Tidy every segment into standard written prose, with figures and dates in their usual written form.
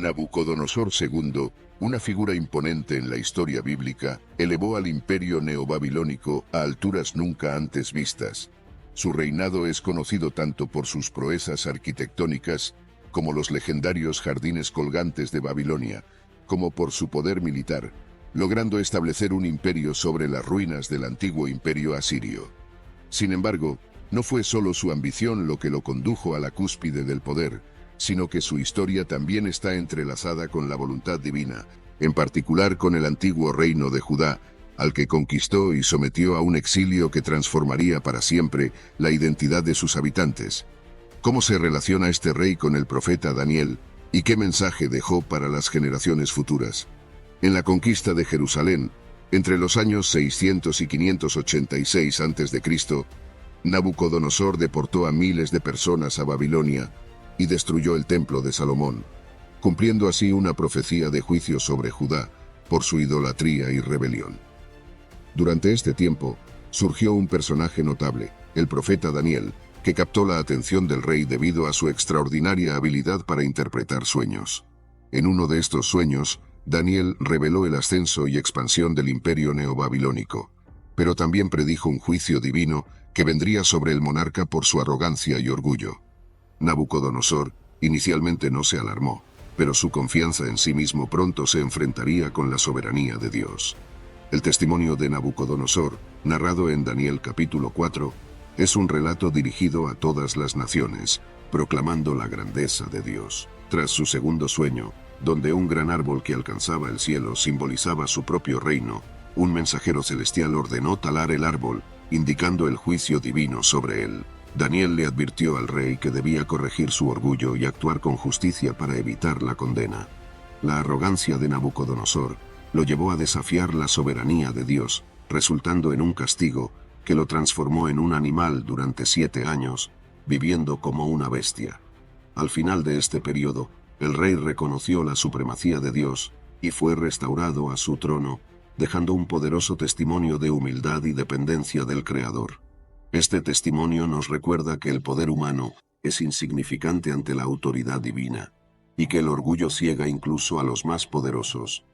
Nabucodonosor II, una figura imponente en la historia bíblica, elevó al imperio neobabilónico a alturas nunca antes vistas. Su reinado es conocido tanto por sus proezas arquitectónicas, como los legendarios jardines colgantes de Babilonia, como por su poder militar, logrando establecer un imperio sobre las ruinas del antiguo imperio asirio. Sin embargo, no fue solo su ambición lo que lo condujo a la cúspide del poder, sino que su historia también está entrelazada con la voluntad divina, en particular con el antiguo reino de Judá, al que conquistó y sometió a un exilio que transformaría para siempre la identidad de sus habitantes. ¿Cómo se relaciona este rey con el profeta Daniel, y qué mensaje dejó para las generaciones futuras? En la conquista de Jerusalén, entre los años 600 y 586 a.C., Nabucodonosor deportó a miles de personas a Babilonia y destruyó el templo de Salomón, cumpliendo así una profecía de juicio sobre Judá por su idolatría y rebelión. Durante este tiempo, surgió un personaje notable, el profeta Daniel, que captó la atención del rey debido a su extraordinaria habilidad para interpretar sueños. En uno de estos sueños, Daniel reveló el ascenso y expansión del imperio neobabilónico, pero también predijo un juicio divino que vendría sobre el monarca por su arrogancia y orgullo. Nabucodonosor inicialmente no se alarmó, pero su confianza en sí mismo pronto se enfrentaría con la soberanía de Dios. El testimonio de Nabucodonosor, narrado en Daniel capítulo 4, es un relato dirigido a todas las naciones, proclamando la grandeza de Dios. Tras su segundo sueño, donde un gran árbol que alcanzaba el cielo simbolizaba su propio reino, un mensajero celestial ordenó talar el árbol, indicando el juicio divino sobre él. Daniel le advirtió al rey que debía corregir su orgullo y actuar con justicia para evitar la condena. La arrogancia de Nabucodonosor lo llevó a desafiar la soberanía de Dios, resultando en un castigo que lo transformó en un animal durante 7 años, viviendo como una bestia. Al final de este periodo, el rey reconoció la supremacía de Dios y fue restaurado a su trono, dejando un poderoso testimonio de humildad y dependencia del Creador. Este testimonio nos recuerda que el poder humano es insignificante ante la autoridad divina, y que el orgullo ciega incluso a los más poderosos.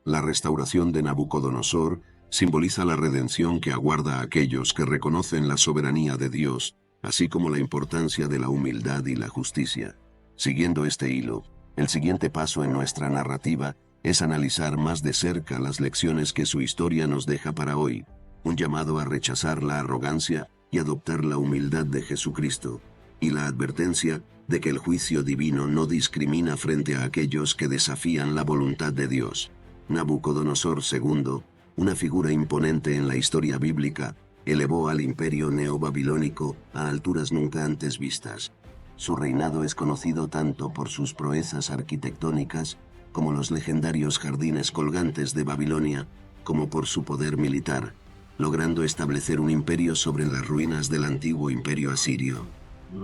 La restauración de Nabucodonosor simboliza la redención que aguarda a aquellos que reconocen la soberanía de Dios, así como la importancia de la humildad y la justicia. Siguiendo este hilo, el siguiente paso en nuestra narrativa es analizar más de cerca las lecciones que su historia nos deja para hoy, un llamado a rechazar la arrogancia y adoptar la humildad de Jesucristo, y la advertencia de que el juicio divino no discrimina frente a aquellos que desafían la voluntad de Dios. Nabucodonosor II, una figura imponente en la historia bíblica, elevó al imperio neobabilónico a alturas nunca antes vistas. Su reinado es conocido tanto por sus proezas arquitectónicas, como los legendarios jardines colgantes de Babilonia, como por su poder militar, logrando establecer un imperio sobre las ruinas del antiguo imperio asirio.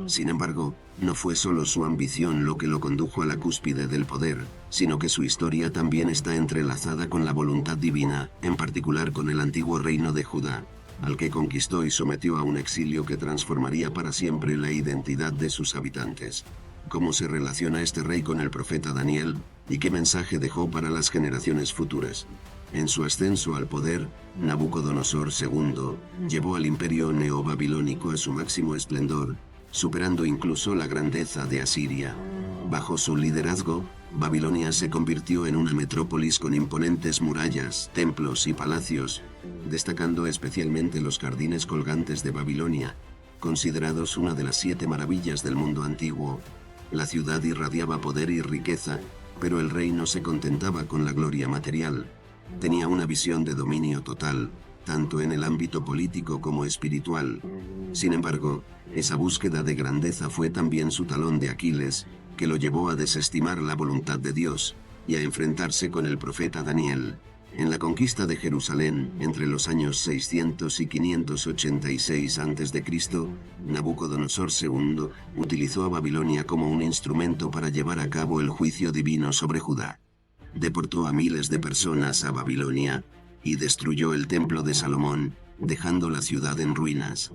Sin embargo, no fue solo su ambición lo que lo condujo a la cúspide del poder, sino que su historia también está entrelazada con la voluntad divina, en particular con el antiguo reino de Judá, al que conquistó y sometió a un exilio que transformaría para siempre la identidad de sus habitantes. ¿Cómo se relaciona este rey con el profeta Daniel, y qué mensaje dejó para las generaciones futuras? En su ascenso al poder, Nabucodonosor II llevó al imperio neobabilónico a su máximo esplendor, superando incluso la grandeza de Asiria. Bajo su liderazgo, Babilonia se convirtió en una metrópolis con imponentes murallas, templos y palacios, destacando especialmente los jardines colgantes de Babilonia, considerados una de las 7 maravillas del mundo antiguo. La ciudad irradiaba poder y riqueza, pero el rey no se contentaba con la gloria material. Tenía una visión de dominio total, tanto en el ámbito político como espiritual. Sin embargo, esa búsqueda de grandeza fue también su talón de Aquiles, que lo llevó a desestimar la voluntad de Dios y a enfrentarse con el profeta Daniel. En la conquista de Jerusalén, entre los años 600 y 586 a.C., Nabucodonosor II utilizó a Babilonia como un instrumento para llevar a cabo el juicio divino sobre Judá. Deportó a miles de personas a Babilonia y destruyó el templo de Salomón, dejando la ciudad en ruinas.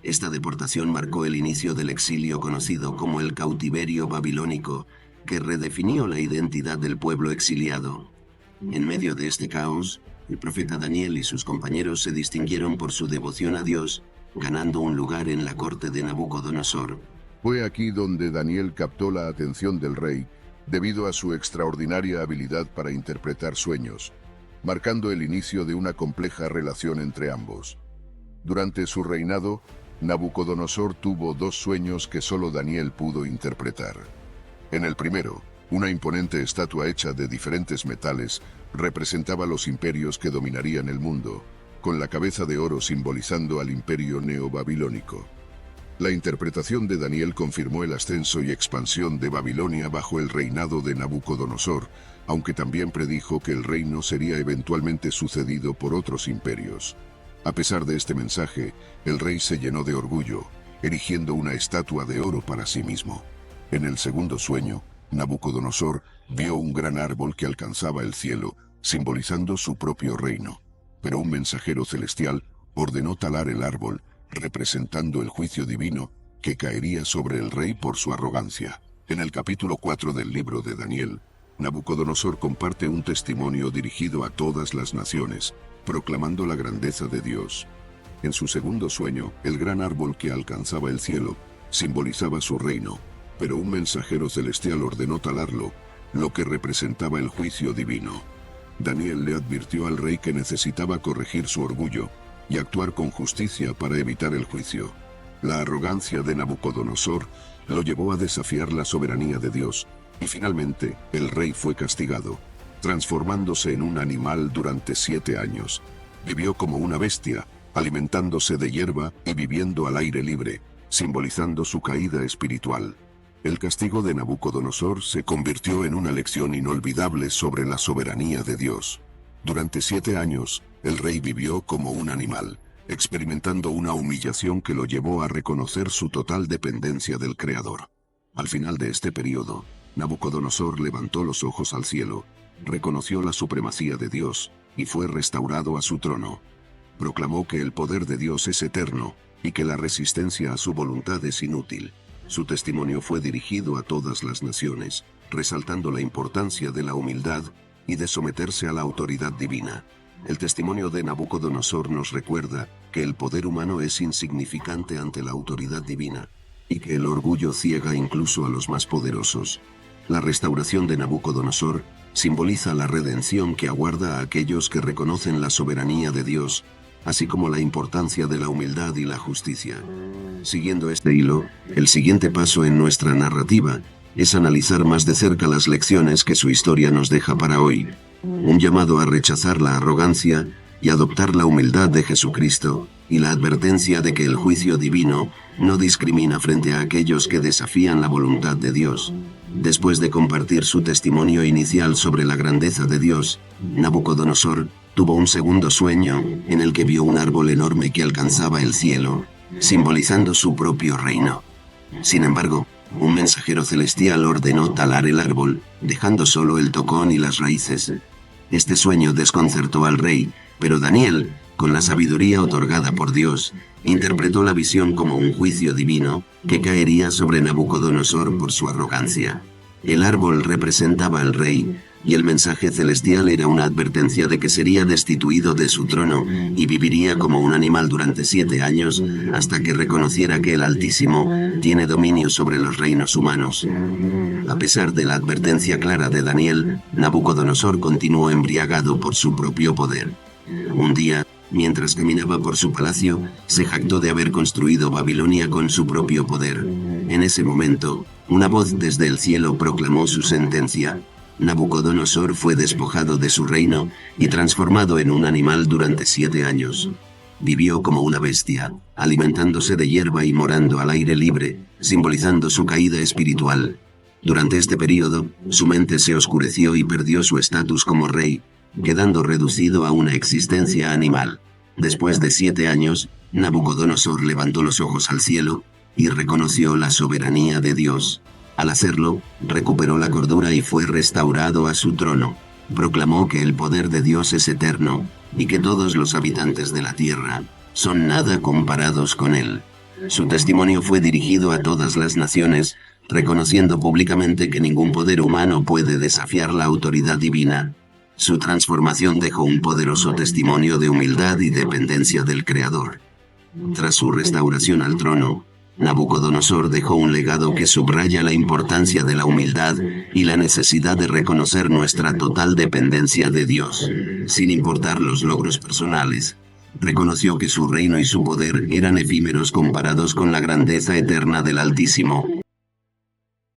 Esta deportación marcó el inicio del exilio conocido como el cautiverio babilónico, que redefinió la identidad del pueblo exiliado. En medio de este caos, el profeta Daniel y sus compañeros se distinguieron por su devoción a Dios, ganando un lugar en la corte de Nabucodonosor. Fue aquí donde Daniel captó la atención del rey, debido a su extraordinaria habilidad para interpretar sueños, marcando el inicio de una compleja relación entre ambos. Durante su reinado, Nabucodonosor tuvo dos sueños que solo Daniel pudo interpretar. En el primero, una imponente estatua hecha de diferentes metales representaba los imperios que dominarían el mundo, con la cabeza de oro simbolizando al imperio neobabilónico. La interpretación de Daniel confirmó el ascenso y expansión de Babilonia bajo el reinado de Nabucodonosor, aunque también predijo que el reino sería eventualmente sucedido por otros imperios. A pesar de este mensaje, el rey se llenó de orgullo, erigiendo una estatua de oro para sí mismo. En el segundo sueño, Nabucodonosor vio un gran árbol que alcanzaba el cielo, simbolizando su propio reino. Pero un mensajero celestial ordenó talar el árbol, representando el juicio divino que caería sobre el rey por su arrogancia. En el capítulo 4 del libro de Daniel, Nabucodonosor comparte un testimonio dirigido a todas las naciones, proclamando la grandeza de Dios. En su segundo sueño, el gran árbol que alcanzaba el cielo simbolizaba su reino, pero un mensajero celestial ordenó talarlo, lo que representaba el juicio divino. Daniel le advirtió al rey que necesitaba corregir su orgullo y actuar con justicia para evitar el juicio. La arrogancia de Nabucodonosor lo llevó a desafiar la soberanía de Dios, y finalmente el rey fue castigado, transformándose en un animal durante 7 años. Vivió como una bestia, alimentándose de hierba y viviendo al aire libre, simbolizando su caída espiritual. El castigo de Nabucodonosor se convirtió en una lección inolvidable sobre la soberanía de Dios. Durante 7 años, el rey vivió como un animal, experimentando una humillación que lo llevó a reconocer su total dependencia del Creador. Al final de este periodo, Nabucodonosor levantó los ojos al cielo, reconoció la supremacía de Dios y fue restaurado a su trono. Proclamó que el poder de Dios es eterno y que la resistencia a su voluntad es inútil. Su testimonio fue dirigido a todas las naciones, resaltando la importancia de la humildad y de someterse a la autoridad divina. El testimonio de Nabucodonosor nos recuerda que el poder humano es insignificante ante la autoridad divina, y que el orgullo ciega incluso a los más poderosos. La restauración de Nabucodonosor simboliza la redención que aguarda a aquellos que reconocen la soberanía de Dios, así como la importancia de la humildad y la justicia. Siguiendo este hilo, el siguiente paso en nuestra narrativa es analizar más de cerca las lecciones que su historia nos deja para hoy. Un llamado a rechazar la arrogancia y adoptar la humildad de Jesucristo, y la advertencia de que el juicio divino no discrimina frente a aquellos que desafían la voluntad de Dios. Después de compartir su testimonio inicial sobre la grandeza de Dios, Nabucodonosor tuvo un segundo sueño en el que vio un árbol enorme que alcanzaba el cielo, simbolizando su propio reino. Sin embargo, un mensajero celestial ordenó talar el árbol, dejando solo el tocón y las raíces. Este sueño desconcertó al rey, pero Daniel, con la sabiduría otorgada por Dios, interpretó la visión como un juicio divino que caería sobre Nabucodonosor por su arrogancia. El árbol representaba al rey, y el mensaje celestial era una advertencia de que sería destituido de su trono y viviría como un animal durante 7 años hasta que reconociera que el Altísimo tiene dominio sobre los reinos humanos. A pesar de la advertencia clara de Daniel, Nabucodonosor continuó embriagado por su propio poder. Un día, mientras caminaba por su palacio, se jactó de haber construido Babilonia con su propio poder. En ese momento, una voz desde el cielo proclamó su sentencia. Nabucodonosor fue despojado de su reino y transformado en un animal durante 7 años. Vivió como una bestia, alimentándose de hierba y morando al aire libre, simbolizando su caída espiritual. Durante este periodo, su mente se oscureció y perdió su estatus como rey, quedando reducido a una existencia animal. Después de 7 años, Nabucodonosor levantó los ojos al cielo y reconoció la soberanía de Dios. Al hacerlo, recuperó la cordura y fue restaurado a su trono. Proclamó que el poder de Dios es eterno y que todos los habitantes de la tierra son nada comparados con él. Su testimonio fue dirigido a todas las naciones, reconociendo públicamente que ningún poder humano puede desafiar la autoridad divina. Su transformación dejó un poderoso testimonio de humildad y dependencia del Creador. Tras su restauración al trono, Nabucodonosor dejó un legado que subraya la importancia de la humildad y la necesidad de reconocer nuestra total dependencia de Dios, sin importar los logros personales. Reconoció que su reino y su poder eran efímeros comparados con la grandeza eterna del Altísimo.